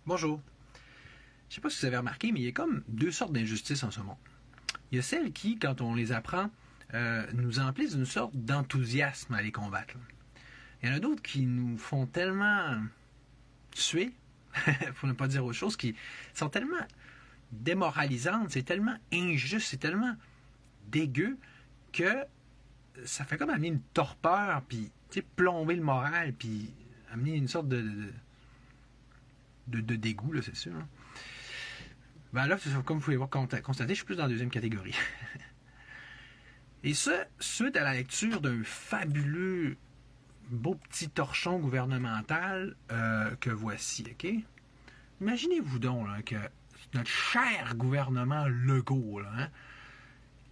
Bonjour. Je ne sais pas si vous avez remarqué, mais il y a comme deux sortes d'injustices en ce monde. Il y a celles qui, quand on les apprend, nous emplissent d'une sorte d'enthousiasme à les combattre. Il y en a d'autres qui nous font tellement suer, pour ne pas dire autre chose, qui sont tellement démoralisantes, c'est tellement injuste, c'est tellement dégueu que ça fait comme amener une torpeur, puis plomber le moral, puis amener une sorte de dégoût, là, c'est sûr. Hein. Ben là, comme vous pouvez voir constater, je suis plus dans la deuxième catégorie. Et ça, suite à la lecture d'un fabuleux beau petit torchon gouvernemental que voici, OK? Imaginez-vous donc là, que notre cher gouvernement Legault, là, hein,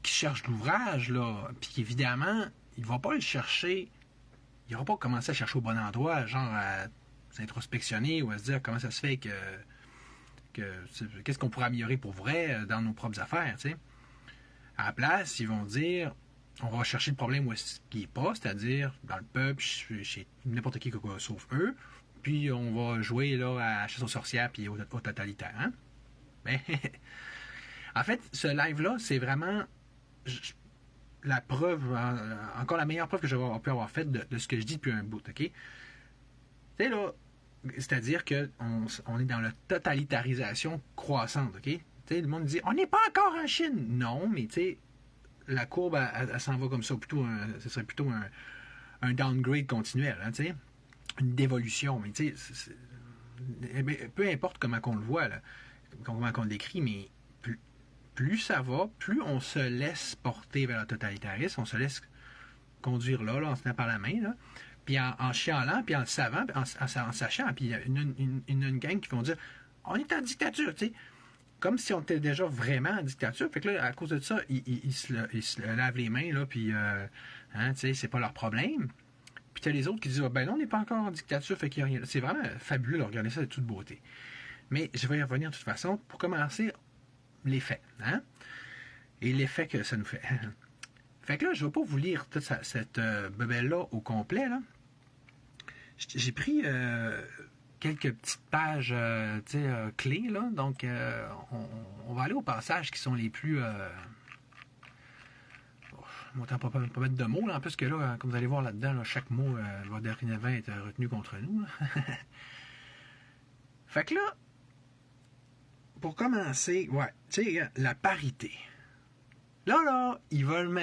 qui cherche l'ouvrage, là, puis qu'évidemment, il ne va pas le chercher, il n'aura pas commencé à chercher au bon endroit, genre à s'introspectionner ou à se dire comment ça se fait que qu'est-ce qu'on pourrait améliorer pour vrai dans nos propres affaires, tu sais. À la place, ils vont dire on va chercher le problème où est-ce qu'il n'est pas, c'est-à-dire dans le peuple, chez n'importe qui sauf eux, puis on va jouer là, à la chasse aux sorcières puis au totalitaire. Hein? Ben, en fait, ce live-là, c'est vraiment la preuve, encore la meilleure preuve que j'aurais pu avoir faite de ce que je dis depuis un bout, OK? Tu sais, là, c'est-à-dire qu'on est dans la totalitarisation croissante, OK? T'sais, le monde dit on n'est pas encore en Chine. Non, mais tu sais, la courbe, elle s'en va comme ça. Ce serait plutôt un downgrade continuel, hein, une dévolution. Mais tu sais, peu importe comment on le voit, là, comment on le décrit, mais plus ça va, plus on se laisse porter vers le totalitarisme, on se laisse conduire là en se tenant par la main, là, puis en chialant, puis en le savant, puis en sachant, puis il y a une gang qui vont dire on est en dictature, tu sais. Comme si on était déjà vraiment en dictature. Fait que là, à cause de ça, ils se lavent les mains, là, puis, hein, tu sais, c'est pas leur problème. Puis t'as les autres qui disent, ben non, on n'est pas encore en dictature, fait qu'il y a rien. C'est vraiment fabuleux de regarder ça de toute beauté. Mais je vais y revenir de toute façon. Pour commencer, les faits, hein? Et l'effet que ça nous fait. Fait que là, je ne vais pas vous lire toute cette bebelle-là au complet, là. J'ai pris quelques petites pages clés, là. Donc, on va aller aux passages qui sont les plus... on ne pas mettre de mots, là, parce que là, comme vous allez voir là-dedans, là, chaque mot va dorénavant être retenu contre nous. Là. Fait que là, pour commencer, ouais, tu sais, la parité. Là, ils veulent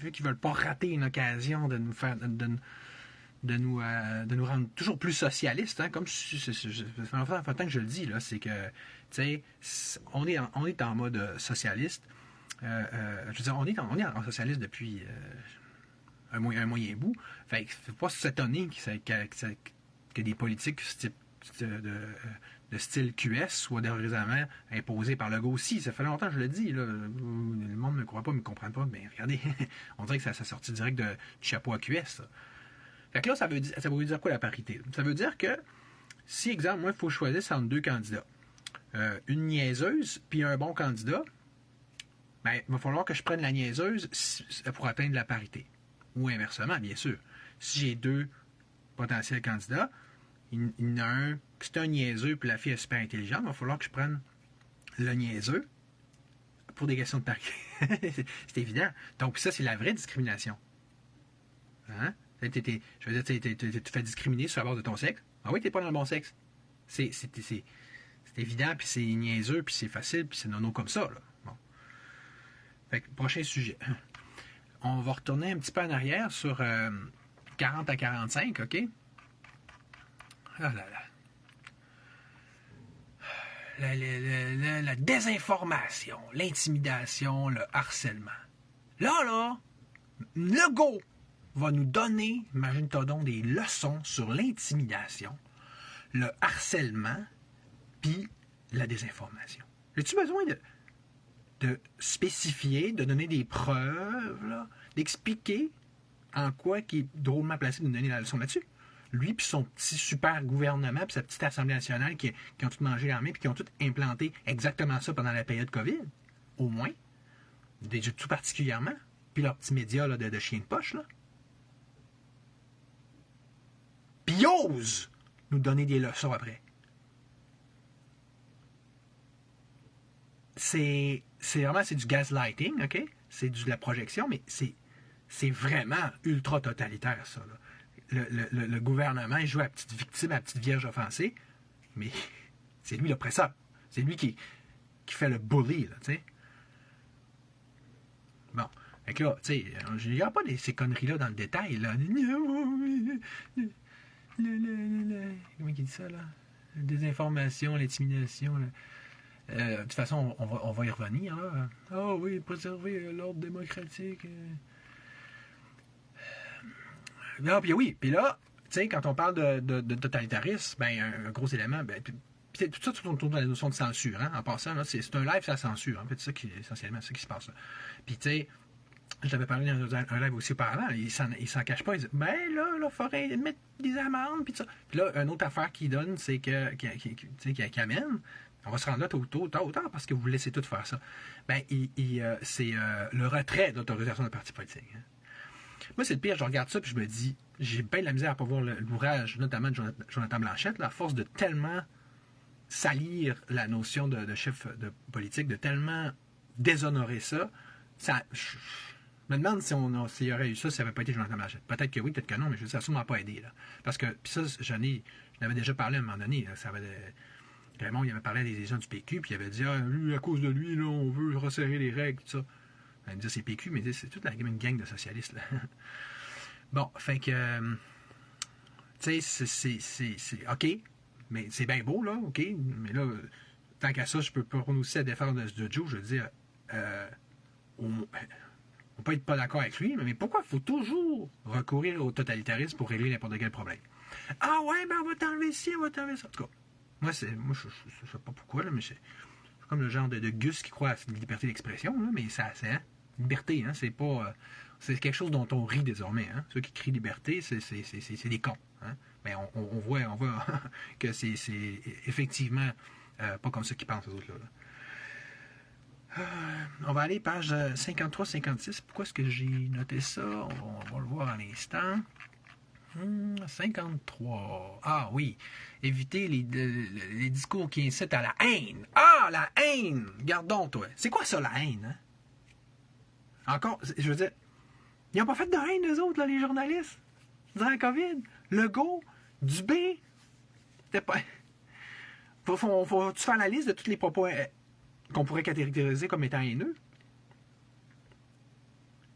vu qu'ils veulent pas rater une occasion de nous faire... de nous rendre toujours plus socialistes, hein, comme ça fait longtemps que je le dis, là, c'est que, tu sais, on est en mode socialiste. Je veux dire, on est en socialiste depuis un moyen bout. Fait que faut pas s'étonner que des politiques de style QS soient récemment imposées par Legault aussi. Ça fait longtemps que je le dis, là. Le monde ne me croit pas, ne me comprend pas, mais regardez, on dirait que ça sortit direct du chapeau à QS, ça. Fait que là, ça veut dire quoi la parité? Ça veut dire que, si, exemple, moi, il faut choisir entre deux candidats, une niaiseuse puis un bon candidat, ben, il va falloir que je prenne la niaiseuse pour atteindre la parité. Ou inversement, bien sûr. Si j'ai deux potentiels candidats, il y en a un qui c'est un niaiseux puis la fille est super intelligente, il va falloir que je prenne le niaiseux pour des questions de parité. C'est évident. Donc, ça, c'est la vraie discrimination. Hein? Je veux dire, tu te fais discriminer sur la base de ton sexe. Ah oui, t'es pas dans le bon sexe. C'est évident, puis c'est niaiseux, puis c'est facile, puis c'est nono comme ça, là. Bon. Fait que, prochain sujet. On va retourner un petit peu en arrière sur 40 à 45, OK? Ah là là. La désinformation, l'intimidation, le harcèlement. Là, Legault va nous donner, imagine-toi donc, des leçons sur l'intimidation, le harcèlement, puis la désinformation. As-tu besoin de spécifier, de donner des preuves, là, d'expliquer en quoi il est drôlement placé de nous donner la leçon là-dessus? Lui puis son petit super gouvernement puis sa petite Assemblée nationale qui ont tout mangé en main puis qui ont tout implanté exactement ça pendant la période COVID, au moins, tout particulièrement, puis leurs petits médias là, de chien de poche, là. Puis ils osent nous donner des leçons après. c'est du gaslighting, OK? C'est de la projection, mais c'est vraiment ultra totalitaire, ça. Là. Le gouvernement, il joue à la petite victime, à la petite vierge offensée, mais c'est lui l'oppresseur. C'est lui qui fait le bully, là, tu sais. Bon. Fait que là, tu sais, je n'y a pas ces conneries-là dans le détail, là. Comment il dit ça, là? La désinformation, l'intimidation, là. De toute façon, on va y revenir. Ah oui, préserver l'ordre démocratique. Non, puis oui. Puis là, tu sais, quand on parle de totalitarisme, ben un gros élément, ben, puis tout ça tourne autour de la notion de censure. Hein, en passant, là, c'est un live, ça censure. En fait, c'est ça essentiellement ce qui se passe là. Puis tu sais, je t'avais parlé dans un live aussi auparavant, il s'en cache pas. Il dit, ben là, il faudrait mettre des amendes, puis ça. Puis là, une autre affaire qu'il donne, c'est qui amène. On va se rendre là tôt ou tard, parce que vous laissez tout faire ça. Ben, c'est le retrait d'autorisation de parti politique. Hein. Moi, c'est le pire. Je regarde ça puis je me dis, j'ai bien de la misère à pas voir l'ouvrage, notamment de Jonathan Blanchette, là, à force de tellement salir la notion de chef de politique, de tellement déshonorer ça. Je me demande s'il y aurait eu ça, si ça n'avait pas été Jonathan Blanchette. Peut-être que oui, peut-être que non, mais je veux dire, ça n'a sûrement pas aidé. Là. Parce que, puis ça, j'en avais déjà parlé à un moment donné. Là, Raymond, il avait parlé à des gens du PQ, puis il avait dit, lui, à cause de lui, là, on veut resserrer les règles, tout ça. Il me dit, c'est PQ, mais c'est toute une gang de socialistes, là. Bon, fait que, tu sais, c'est OK, mais c'est bien beau, là, OK, mais là, tant qu'à ça, je peux prononcer à défendre de Joe, je veux dire, on peut être pas d'accord avec lui, mais pourquoi il faut toujours recourir au totalitarisme pour régler n'importe quel problème? Ah ouais, ben on va t'enlever ci, on va t'enlever ça. En tout cas, moi, je sais pas pourquoi, là, mais c'est comme le genre de Gus qui croit à la liberté d'expression, là, mais c'est liberté, hein, c'est pas... c'est quelque chose dont on rit désormais. Hein. Ceux qui crient liberté, c'est des cons. Hein. Mais on voit que c'est effectivement pas comme ça qu'ils pensent, les autres. Là. On va aller page 53-56. Pourquoi est-ce que j'ai noté ça? On va le voir à l'instant. 53. Ah oui. Éviter les discours qui incitent à la haine. Ah, la haine! Gardons, toi. C'est quoi ça, la haine? Hein? Encore, je veux dire, ils n'ont pas fait de haine, eux autres, là, les journalistes. Durant la COVID. Legault, Dubé. C'était pas... Faut-tu faire la liste de tous les propos qu'on pourrait catégoriser comme étant haineux?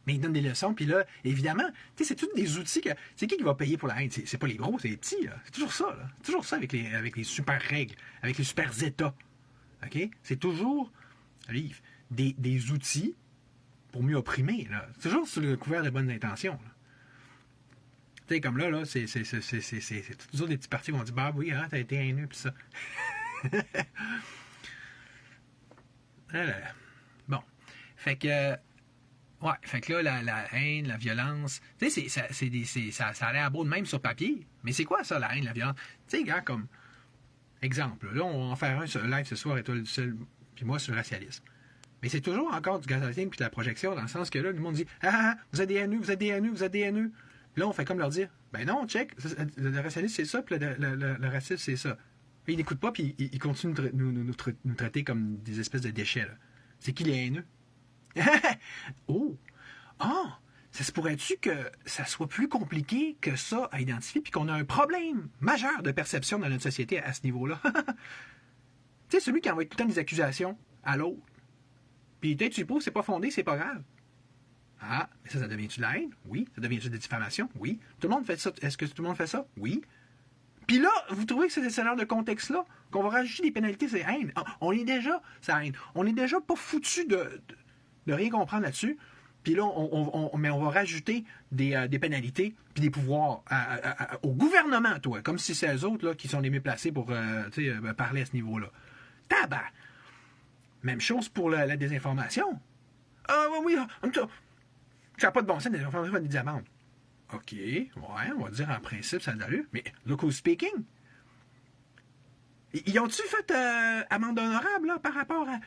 Mais ils donnent des leçons, puis là, évidemment, tu sais, c'est tous des outils que... C'est qui va payer pour la haine? C'est pas les gros, c'est les petits, là. C'est toujours ça, là. C'est toujours ça avec les super règles, avec les super états. OK? C'est toujours, Livre, des outils pour mieux opprimer, là. C'est toujours sous le couvert de bonnes intentions, là. Tu sais, comme là, c'est toujours des petits partis qui vont dire, bah oui, hein, t'as été haineux, pis ça. Bon. Fait que... Ouais, fait que là, la haine, la violence, tu sais, ça a l'air beau de même sur papier, mais c'est quoi ça, la haine, la violence? Tu sais, gars, comme exemple, là, on va en faire un live ce soir, et toi le seul, puis moi sur le racialisme. Mais c'est toujours encore du gaslighting puis de la projection, dans le sens que là, le monde dit, vous êtes des haineux, vous êtes des haineux, vous êtes des haineux. Puis là, on fait comme leur dire, ben non, check, le racialisme c'est ça, puis le racisme c'est ça. Puis ils n'écoutent pas, puis ils continuent de nous traiter comme des espèces de déchets, là. C'est qui les haineux? Oh! Ah! Ça se pourrait-tu que ça soit plus compliqué que ça à identifier puis qu'on a un problème majeur de perception dans notre société à ce niveau-là? Tu sais, celui qui envoie tout le temps des accusations à l'autre. Puis peut-être tu supposes c'est pas fondé, c'est pas grave. Ah, mais ça devient-tu de la haine? Oui. Ça devient-tu de la diffamation? Oui. Tout le monde fait ça. Est-ce que tout le monde fait ça? Oui. Puis là, vous trouvez que c'est ce genre de contexte-là qu'on va rajouter des pénalités, c'est haine? On est déjà, ça haine. On est déjà pas foutu de rien comprendre là-dessus. Puis là, mais on va rajouter des pénalités puis des pouvoirs au gouvernement, toi. Comme si c'est eux autres là, qui sont les mieux placés pour parler à ce niveau-là. Tabac! Même chose pour la désinformation. Ah oui, ça n'a pas de bon sens, désinformation, des amendes. OK, ouais, on va dire en principe, ça a de l'allure. Mais look who's speaking. Ils ont-tu fait amende honorable là, par rapport à...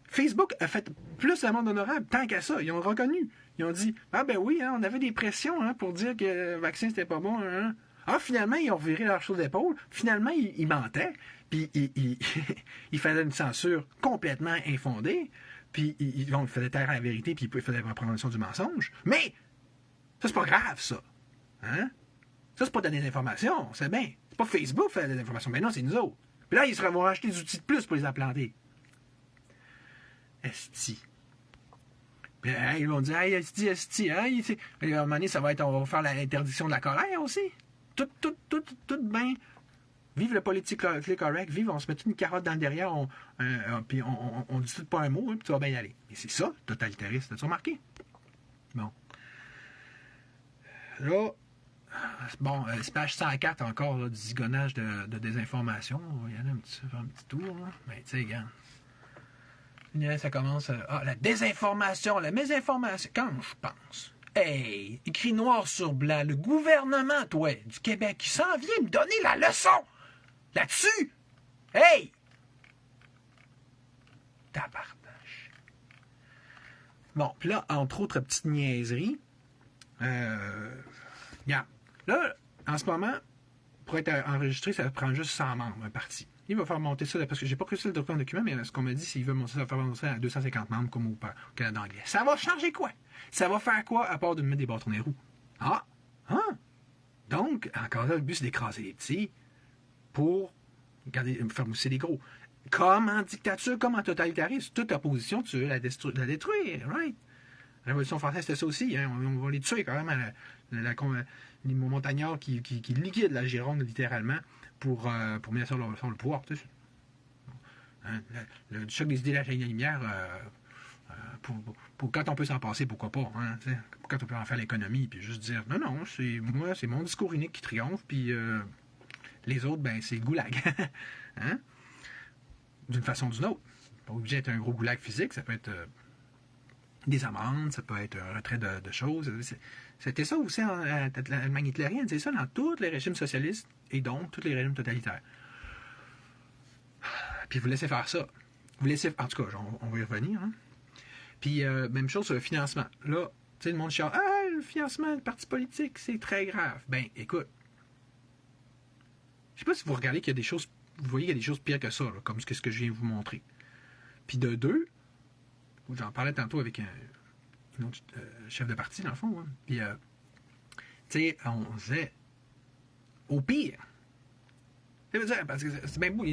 Facebook a fait plus d'amende honorable, tant qu'à ça. Ils ont reconnu. Ils ont dit, ah ben oui, hein, on avait des pressions hein, pour dire que le vaccin c'était pas bon. Hein. Ah, finalement, ils ont viré leur chose d'épaule. Finalement, ils mentaient. Puis ils faisaient une censure complètement infondée. Puis ils faisaient taire à la vérité, puis ils faisaient la représentation du mensonge. Mais ça, c'est pas grave, ça. Hein? Ça, c'est pas donner des informations. C'est bien. C'est pas Facebook qui fait des informations. Mais non, c'est nous autres. Puis là, ils vont acheter des outils de plus pour les implanter. Esti. Puis ils vont dire, hey, esti, hein? À un moment donné, on va faire l'interdiction de la colère aussi. Tout bien. Vive le politically correct, vive, on se met toute une carotte dans le derrière, puis on dit tout pas un mot, puis tu vas bien y aller. Et c'est ça, totalitarisme, t'as-tu remarqué? Bon. Là, bon, c'est page 104 encore, là, du zigonnage de désinformation. Il y en a un petit tour, là. Mais tu sais, regarde. Ça commence la désinformation, la mésinformation. Quand je pense, hey, écrit noir sur blanc, le gouvernement, toi, du Québec, qui s'en vient me donner la leçon là-dessus. Hey! Tabardache. Bon, puis là, entre autres petites niaiseries, regarde, là, en ce moment, pour être enregistré, ça prend juste 100 membres, un parti. Il va faire monter ça, parce que j'ai pas précisé le document, mais ce qu'on m'a dit, c'est qu'il veut monter ça, faire monter ça à 250 membres, comme au Canada anglais. Ça va changer quoi? Ça va faire quoi, à part de me mettre des bâtons dans les roues? Ah! Donc, encore là, le but, c'est d'écraser les petits pour faire mousser les gros. Comme en dictature, comme en totalitarisme. Toute opposition, tu veux la détruire, right? La Révolution française, c'était ça aussi. Hein? On va les tuer quand même. Les montagnards qui liquident la Gironde, littéralement, pour mettre sur le pouvoir. Tu sais. Hein? Le choc des idées de la lumière, pour quand on peut s'en passer, pourquoi pas? Hein? Quand on peut en faire l'économie, puis juste dire, non, c'est mon discours unique qui triomphe, puis les autres, ben c'est goulag. Hein? D'une façon ou d'une autre. Pas obligé d'être un gros goulag physique, ça peut être des amendes, ça peut être un retrait de choses. C'était ça aussi en Allemagne hitlérienne, c'est ça dans tous les régimes socialistes et donc tous les régimes totalitaires. Puis vous laissez faire ça. En tout cas, on va y revenir. Hein? Puis même chose sur le financement. Là, tu sais, le monde chiale, le financement de partis politiques, c'est très grave. Ben, écoute, je sais pas si vous regardez qu'il y a des choses, vous voyez qu'il y a des choses pires que ça, là, comme ce que je viens de vous montrer. Puis de deux, j'en parlais tantôt avec un autre chef de parti, dans le fond. Hein. Puis, tu sais, on disait, au pire, ça veut dire, parce que c'est bien beau,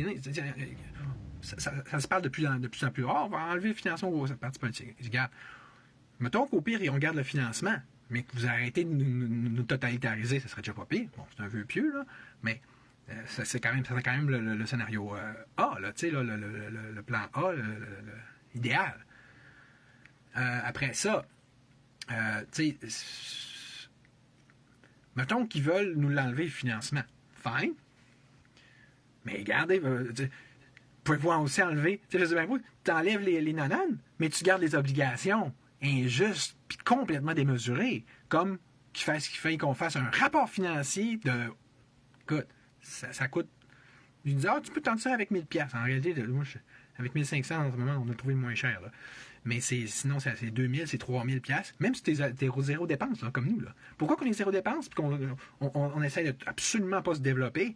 ça se parle de plus en plus rare, on va enlever le financement aux partis politiques. Regarde, mettons qu'au pire, on garde le financement, mais que vous arrêtez de nous totalitariser, ça serait déjà pas pire. Bon, c'est un vœu pieux, là, mais ça serait quand même le scénario A, là, tu sais, le plan A, idéal. Après ça, tu sais, mettons qu'ils veulent nous l'enlever le financement. Fine. Mais regardez, vous pouvez aussi enlever, tu sais, je dis, ben, tu enlèves les nananes, mais tu gardes les obligations injustes puis complètement démesurées, comme qu'il fait qu'on fasse un rapport financier de. Écoute, ça coûte. Je me dis, tu peux tenter ça avec 1000$. En réalité, moi, avec 1500 en ce moment, on a trouvé le moins cher. Là. Mais sinon, c'est 2000, c'est 3000$. Même si t'es zéro dépense, là, comme nous. Là. Pourquoi qu'on est zéro dépense et qu'on essaie de absolument pas se développer?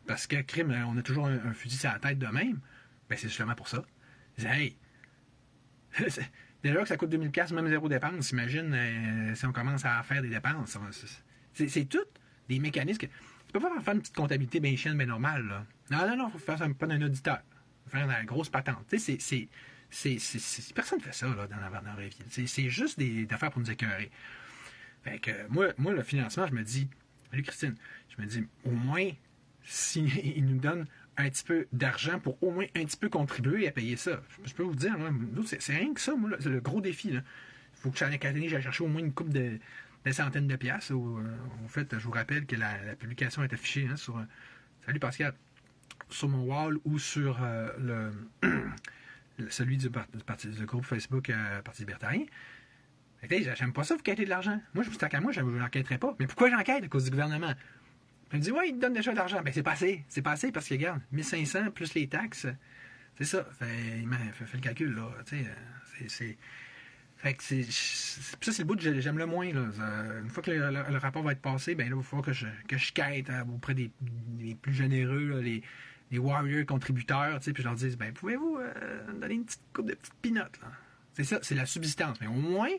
Parce que, crime, on a toujours un fusil sur la tête de même. Ben, c'est justement pour ça. Hey, déjà que ça coûte 2000$, même zéro dépense, imagine si on commence à faire des dépenses. C'est tout des mécanismes que. Tu peux pas faire une petite comptabilité bien chienne, bien normale. Là. Non, il faut faire ça pas d'un auditeur. Il faut faire la grosse patente. Tu sais, personne ne fait ça là, dans la vraie vie. C'est juste des affaires pour nous écœurer. Fait que moi, le financement, je me dis, salut Christine, je me dis, au moins, s'ils nous donnent un petit peu d'argent pour au moins un petit peu contribuer à payer ça. Je peux vous dire, là, c'est rien que ça, moi, là, c'est le gros défi. Il faut que chaque année, j'aille chercher au moins une coupe de centaines de piastres. En fait, je vous rappelle que la publication est affichée hein, sur... salut Pascal. Sur mon wall ou sur celui du groupe Facebook Parti libertarien. J'aime pas ça, vous quêtez de l'argent. Moi, je ne l'enquêterai pas. Mais pourquoi j'enquête à cause du gouvernement? Je me dis, il te donne déjà de l'argent. Ben, c'est pas assez. C'est pas assez parce que, regarde, 1500 plus les taxes, c'est ça. Fait le calcul, là. Tu sais, Fait que ça, c'est le bout que j'aime le moins. Là. Une fois que le rapport va être passé, ben là, il va falloir que je quête auprès des plus généreux, là, les warriors contributeurs, puis je leur dis, ben pouvez-vous donner une petite coupe de petites peanuts, là. C'est ça, c'est la subsistance. Mais au moins,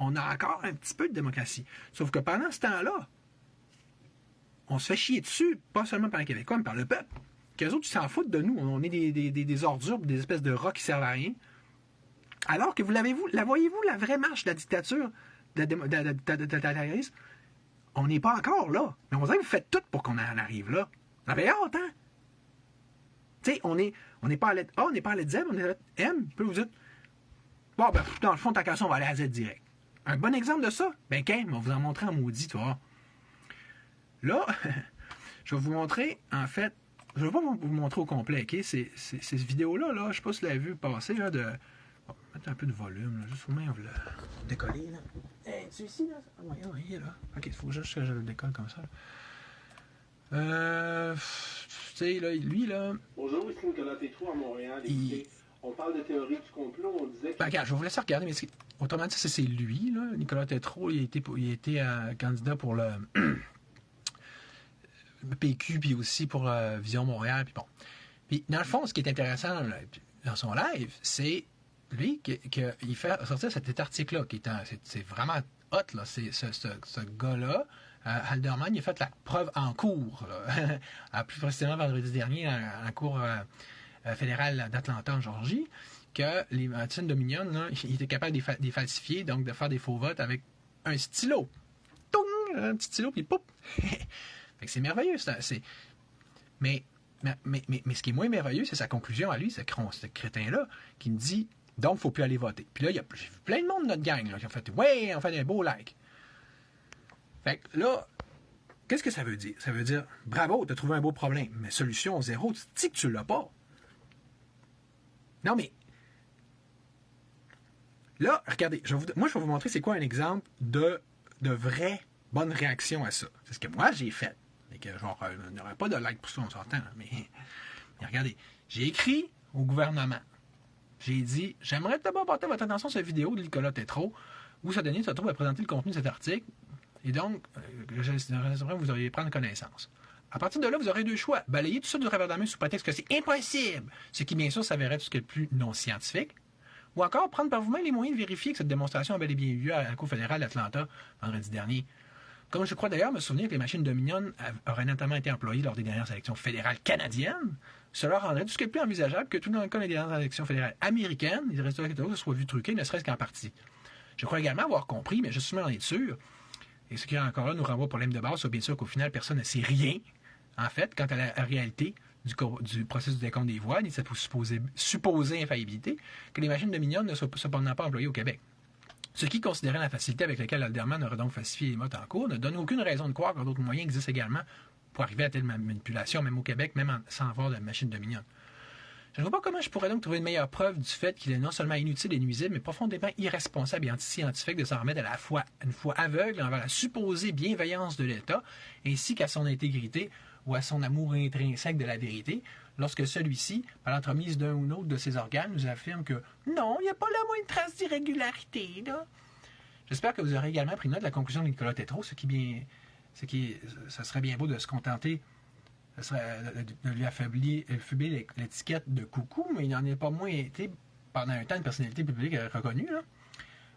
on a encore un petit peu de démocratie. Sauf que pendant ce temps-là, on se fait chier dessus, pas seulement par les Québécois, mais par le peuple. Qu'eux autres, ils s'en foutent de nous. On est des ordures, des espèces de rats qui servent à rien. Alors que voyez-vous la vraie marche de la dictature, de totalitarisme? On n'est pas encore là. Mais on dirait que vous faites tout pour qu'on en arrive là. Vous avez hâte, hein? Tu sais, on n'est pas à lettre A, on n'est pas à lettre Z, on est à lettre M. Puis vous dites, bon, ben, dans le fond, ta question, on va aller à Z direct. Un bon exemple de ça, ben, on va vous en montrer en maudit, tu vois. Là, je vais vous montrer, en fait, je ne vais pas vous montrer au complet, OK? C'est cette vidéo-là, là, je ne sais pas si vous l'avez vu passer, là, de... Bon, mettre un peu de volume, là, juste au moins, on va le décoller, là. Hey, tu es ici, là? Oui, il est là. OK, il faut juste que je le décolle comme ça, là. Tu sais, là, lui, là... Bonjour, ici Nicolas Tétrault à Montréal. On parle de théorie du complot, on disait que... Ben, regarde, je vais vous laisser regarder, mais autrement dit, c'est lui, là, Nicolas Tétrault, il était candidat pour le PQ, puis aussi pour Vision Montréal, puis bon. Puis, dans le fond, ce qui est intéressant dans son live, c'est lui qu'il fait sortir cet article-là, c'est vraiment hot, là. C'est ce gars-là, Halderman, il a fait la preuve en cours, là, plus précisément vendredi dernier, en cours fédéral d'Atlanta, en Georgie, que les Martin Dominion, là, il était capable de les falsifier, donc de faire des faux votes avec un stylo. Toung! Un petit stylo, puis poup! Fait que c'est merveilleux. Mais ce qui est moins merveilleux, c'est sa conclusion à lui, ce crétin-là, qui me dit, donc, il ne faut plus aller voter. Puis là, j'ai vu plein de monde de notre gang là, qui ont fait, ouais, on fait des beaux likes. Fait que là, qu'est-ce que ça veut dire? Ça veut dire, bravo, tu as trouvé un beau problème, mais solution zéro, tu dis que tu l'as pas. Non, mais là, regardez, moi, je vais vous montrer c'est quoi un exemple de vraie bonne réaction à ça. C'est ce que moi, j'ai fait. Et que, genre, il n'y aurait pas de like pour ça, on s'entend. Mais regardez, j'ai écrit au gouvernement. J'ai dit, j'aimerais d'abord porter votre attention sur la vidéo de Nicolas Tétrault, où ça donnait, ça trouve à présenter le contenu de cet article. Et donc, j'aimerais que vous auriez prendre connaissance. À partir de là, vous aurez deux choix. Balayer tout ça du revers de la main sous prétexte que c'est impossible, ce qui, bien sûr, s'avérait tout ce qui est le plus non scientifique. Ou encore prendre par vous-même les moyens de vérifier que cette démonstration a bel et bien eu lieu à la Cour fédérale d'Atlanta vendredi dernier. Comme je crois d'ailleurs me souvenir que les machines Dominion auraient notamment été employées lors des dernières élections fédérales canadiennes, cela rendrait tout ce qui est le plus envisageable que tout dans le cas des dernières élections fédérales américaines, les résultats électoraux soient vus truqués, ne serait-ce qu'en partie. Je crois également avoir compris, mais je suis en être sûr, et ce qui encore là nous renvoie au problème de base, c'est bien sûr qu'au final, personne ne sait rien, en fait, quant à la réalité du processus de décompte des voix, ni de cette supposée infaillibilité, que les machines Dominion ne soient cependant pas employées au Québec. Ce qui, considérant la facilité avec laquelle Halderman aurait donc falsifié les votes en cours, ne donne aucune raison de croire que d'autres moyens existent également pour arriver à telle manipulation, même au Québec, même sans avoir de machine Dominion. Je ne vois pas comment je pourrais donc trouver une meilleure preuve du fait qu'il est non seulement inutile et nuisible, mais profondément irresponsable et anti-scientifique de s'en remettre à la fois une foi aveugle envers la supposée bienveillance de l'État, ainsi qu'à son intégrité ou à son amour intrinsèque de la vérité, lorsque celui-ci, par l'entremise d'un ou l'autre de ses organes, nous affirme que non, il n'y a pas la moindre trace d'irrégularité, là. J'espère que vous aurez également pris note de la conclusion de Nicolas Tétrault, ça serait bien beau de se contenter de lui affuber l'étiquette de coucou, mais il n'en est pas moins été, pendant un temps, une personnalité publique reconnue, là,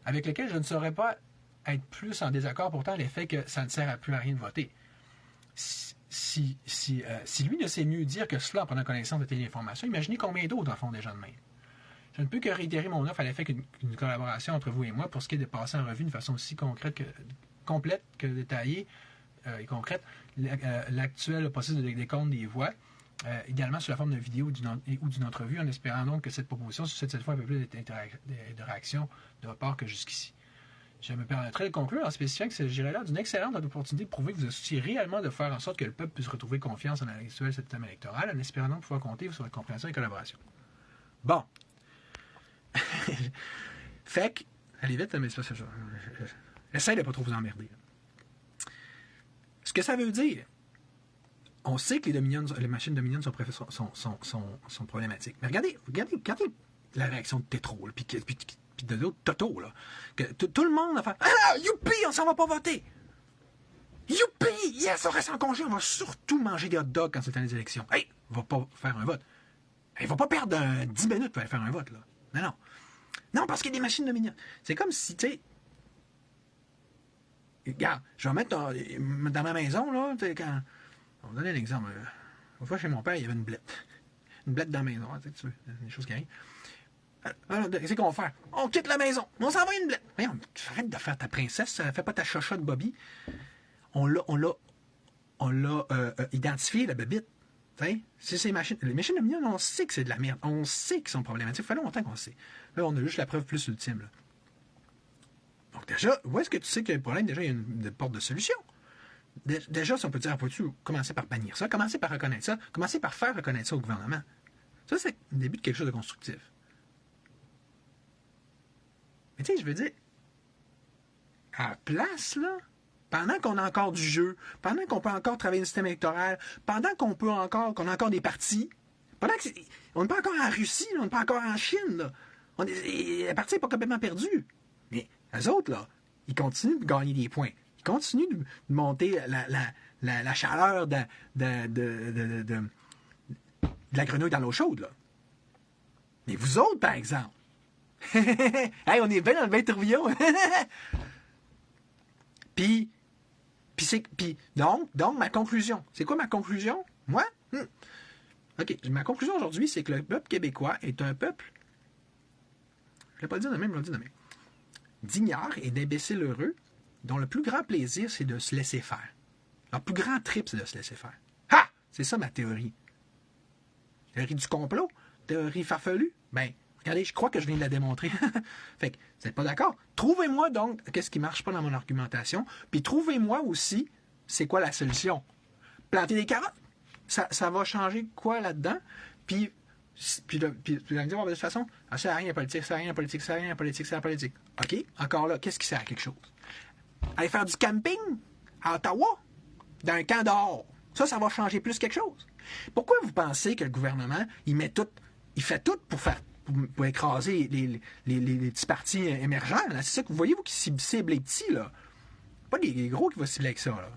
avec lequel je ne saurais pas être plus en désaccord, pourtant, l'effet que ça ne sert à plus à rien de voter. Si lui ne sait mieux dire que cela en prenant connaissance de telle information, imaginez combien d'autres en font déjà de même. Je ne peux que réitérer mon offre à l'effet qu'une collaboration entre vous et moi pour ce qui est de passer en revue de façon aussi complète que détaillée et concrète l'actuel processus de décompte des voix, également sous la forme d'une vidéo ou d'une entrevue, en espérant donc que cette proposition suscite cette fois un peu plus de réaction de votre part que jusqu'ici. Je me permettrai de conclure en spécifiant qu'il s'agirait là d'une excellente opportunité de prouver que vous associez réellement de faire en sorte que le peuple puisse retrouver confiance en l'actuel système électoral, en espérant donc pouvoir compter sur votre compréhension et collaboration. Bon. Fait que, allez vite, mais c'est pas ça. J'essaie de pas trop vous emmerder. Ce que ça veut dire, on sait que les machines Dominion sont problématiques. Mais regardez la réaction de Tétrault, puis puis d'autres totos, là. Que tout le monde va faire « Ah, youpi, on s'en va pas voter! Youpi! Yes, on reste en congé, on va surtout manger des hot dogs quand c'est le temps des élections. Hey, va pas faire un vote. Il va pas perdre 10 minutes pour aller faire un vote, là. Non. Non, parce qu'il y a des machines de minutes. C'est comme si, tu sais... Regarde, je vais mettre dans ma maison, là, tu sais, quand... On va donner un exemple. Une fois, chez mon père, il y avait une blette. Une blette dans la maison, tu sais, des choses qui arrivent. Alors, qu'est-ce qu'on va faire? On quitte la maison. On s'en va une blette. Voyons, arrête de faire ta princesse. Fais pas ta chacha de Bobby. On l'a identifié, la bébite. C'est ces machines. Les machines de minutes, on sait que c'est de la merde. On sait qu'ils sont problématiques. Ça fait longtemps qu'on le sait. Là, on a juste la preuve plus ultime. Là. Donc déjà, où est-ce que tu sais qu'il y a un problème? Déjà, il y a une porte de solution. Déjà, si on peut dire, peux-tu commencer par bannir ça, commencer par reconnaître ça, commencer par faire reconnaître ça au gouvernement. Ça, c'est le début de quelque chose de constructif. Mais tu sais, je veux dire, à la place, là, pendant qu'on a encore du jeu, pendant qu'on peut encore travailler le système électoral, pendant qu'on a encore des partis, pendant qu'on n'est pas encore en Russie, là, on n'est pas encore en Chine, là. La partie n'est pas complètement perdue. Mais eux autres, là, ils continuent de gagner des points. Ils continuent de monter la chaleur de la grenouille dans l'eau chaude, là. Mais vous autres, par exemple, hey, on est bien dans le bain tourbillon. Puis, donc, ma conclusion. C'est quoi ma conclusion? Moi? OK. Ma conclusion aujourd'hui, c'est que le peuple québécois est un peuple, je ne vais pas le dire de même, je vais le dire de même, d'ignores et d'imbéciles heureux, dont le plus grand plaisir, c'est de se laisser faire. Leur plus grand trip, c'est de se laisser faire. Ha! C'est ça ma théorie. Théorie du complot? Théorie farfelue? Ben, regardez, je crois que je viens de la démontrer. Fait que, vous n'êtes pas d'accord? Trouvez-moi donc qu'est-ce qui ne marche pas dans mon argumentation, puis trouvez-moi aussi c'est quoi la solution. Planter des carottes, ça va changer quoi là-dedans? Puis vous allez me dire, de toute façon, ça sert à rien politique, ça sert à rien politique, ça sert à rien politique, ça sert à politique. OK? Encore là, qu'est-ce qui sert à quelque chose? Aller faire du camping à Ottawa, dans un camp dehors. Ça va changer plus quelque chose. Pourquoi vous pensez que le gouvernement, il fait tout pour écraser les petits partis émergents? Là? C'est ça que vous voyez, vous, qui ciblent les petits, là. Pas les gros qui vont cibler avec ça, là.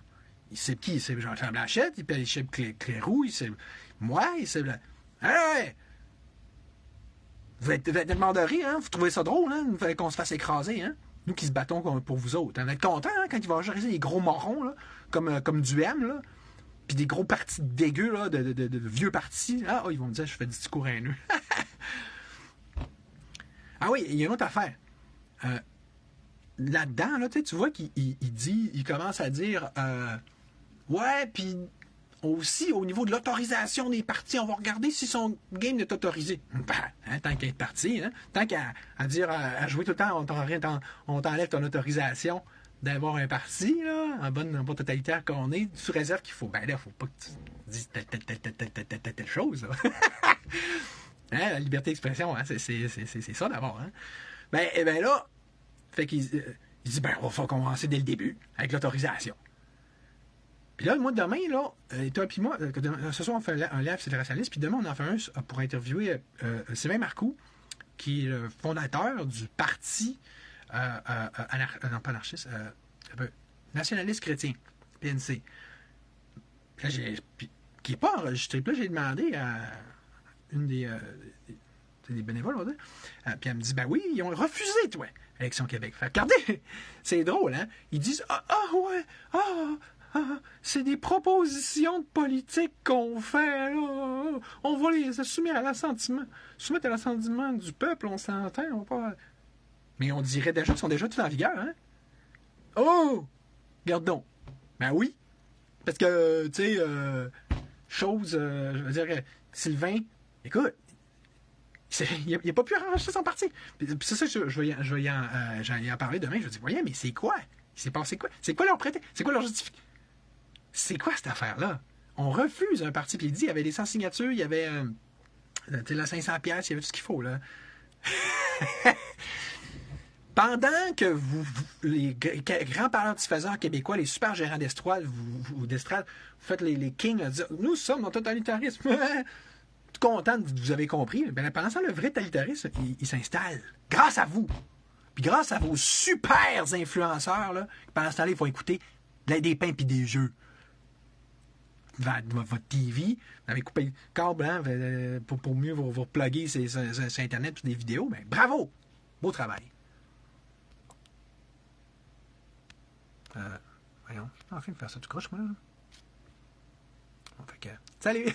Il cible qui? Il cible Jean-Charles Blanchette, il cible Clérou, il cible moi, il cible... Ouais! Vous êtes tellement de rire, hein? Vous trouvez ça drôle, hein? Il fallait qu'on se fasse écraser, hein? Nous qui se battons pour vous autres. Hein? Vous êtes contents, hein, quand il va majoriser les gros morons, là, comme du M, là, puis des gros partis dégueux, là, de vieux partis. Ah, ils vont me dire je fais du discours haineux. Ah oui, il y a une autre affaire. Là-dedans, là, tu vois il commence à dire ouais, puis aussi, au niveau de l'autorisation des partis, on va regarder si son game est autorisé. Ben, hein, tant qu'à être parti, hein, tant qu'à dire à jouer tout le temps, on t'enlève ton autorisation d'avoir un parti, là, en bonne totalitaire qu'on est, sous réserve qu'il faut. Ben là, faut pas que tu dises telle chose, là. Hein, la liberté d'expression, hein, c'est ça d'abord. Hein. Ben là, fait qu'il dit, ben, on va commencer dès le début, avec l'autorisation. Puis là, moi, demain, là, toi puis moi, ce soir, on fait un live fédéraliste, puis demain, on en fait un pour interviewer Sylvain Marcoux, qui est le fondateur du parti non, pas anarchiste, nationaliste chrétien, PNC. Puis là, qui n'est pas enregistré. Puis là, j'ai demandé à une des bénévoles, on va dire, puis elle me dit, ben oui, ils ont refusé, toi, Élection Québec. Fait regardez, c'est drôle, hein? Ils disent, c'est des propositions de politique qu'on fait, là. On va les soumettre à l'assentiment du peuple, on s'entend, on va pas... Mais on dirait déjà qu'ils sont déjà tous en vigueur, hein? Oh! Regarde donc. Ben oui. Parce que, tu sais, je veux dire, Sylvain, écoute, il n'a pas pu arranger son parti. Puis c'est ça que j'en ai en parler demain. Je vais dire, voyez, mais c'est quoi? Il s'est passé quoi? C'est quoi leur prêter? C'est quoi leur justification? C'est quoi cette affaire-là? On refuse un parti. Puis il dit, il y avait des 100 signatures, il y avait la 500 pièces, il y avait tout ce qu'il faut, là. Pendant que les grands parleurs-diffuseurs québécois, les super gérants d'estrade, vous faites les kings à dire « Nous sommes dans le totalitarisme. » tout content de vous avez compris. Ben, pendant ça, le vrai totalitarisme, il s'installe. Grâce à vous. Puis grâce à vos super influenceurs, là, pendant ce temps-là, il faut écouter des pains puis des jeux. Votre TV, vous avez coupé le câble hein, pour mieux vous repluguer sur Internet toutes des vidéos. Ben, bravo! Beau travail. Voyons, je suis en train de faire ça tout croche, moi. Là. Fait que, salut!